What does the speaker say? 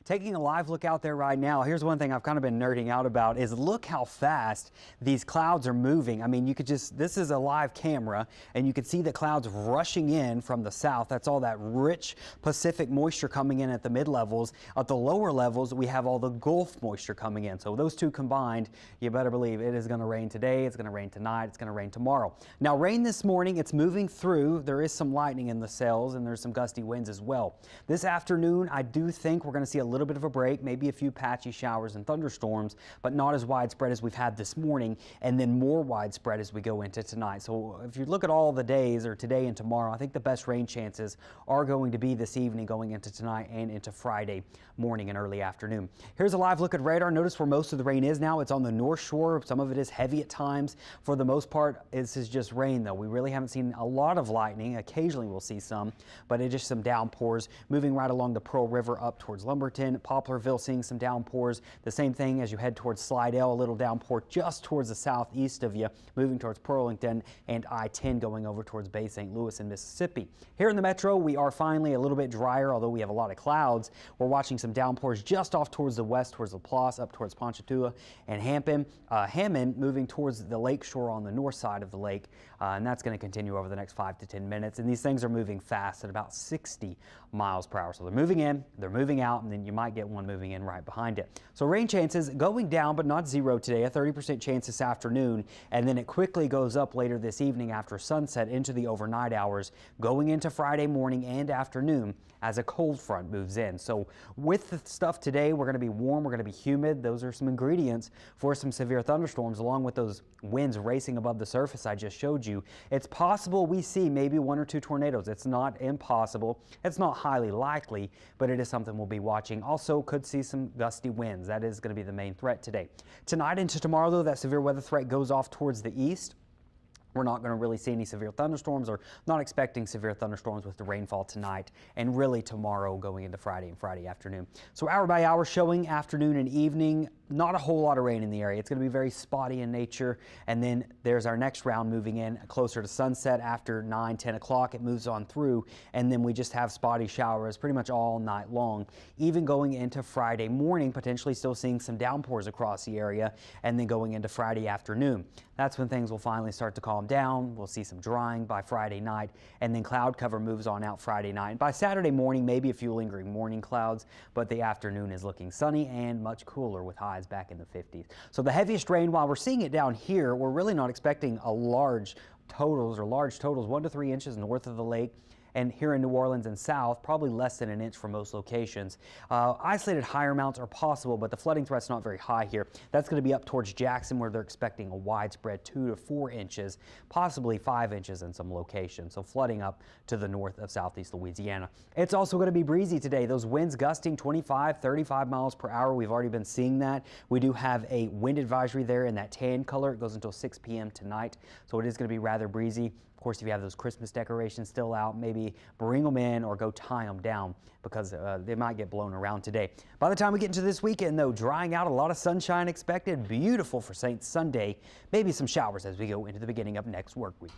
Taking a live look out there right now, here's one thing I've kind of been nerding out about is look how fast these clouds are moving. I mean, you could just, this is a live camera and you can see the clouds rushing in from the south. That's all that rich Pacific moisture coming in at the mid levels. At the lower levels, we have all the Gulf moisture coming in. So those two combined, you better believe it is going to rain today. It's going to rain tonight. It's going to rain tomorrow. Now, rain this morning, it's moving through. There is some lightning in the cells and there's some gusty winds as well. This afternoon, I do think we're going to see a little bit of a break, maybe a few patchy showers and thunderstorms, but not as widespread as we've had this morning, and then more widespread as we go into tonight. So if you look at all the days, or today and tomorrow, I think the best rain chances are going to be this evening going into tonight and into Friday morning and early afternoon. Here's a live look at radar. Notice where most of the rain is now. It's on the north shore. Some of it is heavy at times. For the most part, this is just rain though. We really haven't seen a lot of lightning. Occasionally we'll see some, but it's just some downpours moving right along the Pearl River up towards Lumberton. Poplarville seeing some downpours. The same thing as you head towards Slidell, a little downpour just towards the southeast of you, moving towards Burlington and I-10 going over towards Bay St. Louis in Mississippi. Here in the metro, we are finally a little bit drier, although we have a lot of clouds. We're watching some downpours just off towards the west, towards Laplace, up towards Ponchatoula and Hammond, moving towards the lake shore on the north side of the lake, and that's going to continue over the next 5 to 10 minutes. And these things are moving fast at about 60 miles per hour. So they're moving in, they're moving out, and then you might get one moving in right behind it. So rain chances going down, but not zero today, a 30% chance this afternoon, and then it quickly goes up later this evening after sunset into the overnight hours, going into Friday morning and afternoon as a cold front moves in. So with the stuff today, we're going to be warm, we're going to be humid. Those are some ingredients for some severe thunderstorms, along with those winds racing above the surface I just showed you. It's possible we see maybe 1 or 2 tornadoes. It's not impossible. It's not highly likely, but it is something we'll be watching. Also could see some gusty winds. That is going to be the main threat today. Tonight into tomorrow, though, that severe weather threat goes off towards the east. We're not going to really see any severe thunderstorms, or not expecting severe thunderstorms with the rainfall tonight and really tomorrow going into Friday and Friday afternoon. So hour by hour showing afternoon and evening, not a whole lot of rain in the area. It's going to be very spotty in nature. And then there's our next round moving in closer to sunset after 9, 10 o'clock. It moves on through, and then we just have spotty showers pretty much all night long, even going into Friday morning, potentially still seeing some downpours across the area, and then going into Friday afternoon. That's when things will finally start to calm down. We'll see some drying by Friday night, and then cloud cover moves on out Friday night. By Saturday morning, maybe a few lingering morning clouds, but the afternoon is looking sunny and much cooler with highs back in the 50s. So the heaviest rain, while we're seeing it down here, we're really not expecting large totals, 1 to 3 inches north of the lake. And here in New Orleans and south, probably less than an inch for most locations. Isolated higher amounts are possible, but the flooding threat's not very high here. That's going to be up towards Jackson, where they're expecting a widespread 2 to 4 inches, possibly 5 inches in some locations. So flooding up to the north of southeast Louisiana. It's also going to be breezy today. Those winds gusting 25, 35 miles per hour. We've already been seeing that. We do have a wind advisory there in that tan color. It goes until 6 p.m. tonight. So it is going to be rather breezy. Of course, if you have those Christmas decorations still out, maybe bring them in or go tie them down, because they might get blown around today. By the time we get into this weekend, though, drying out, a lot of sunshine expected. Beautiful for Saints Sunday. Maybe some showers as we go into the beginning of next work week.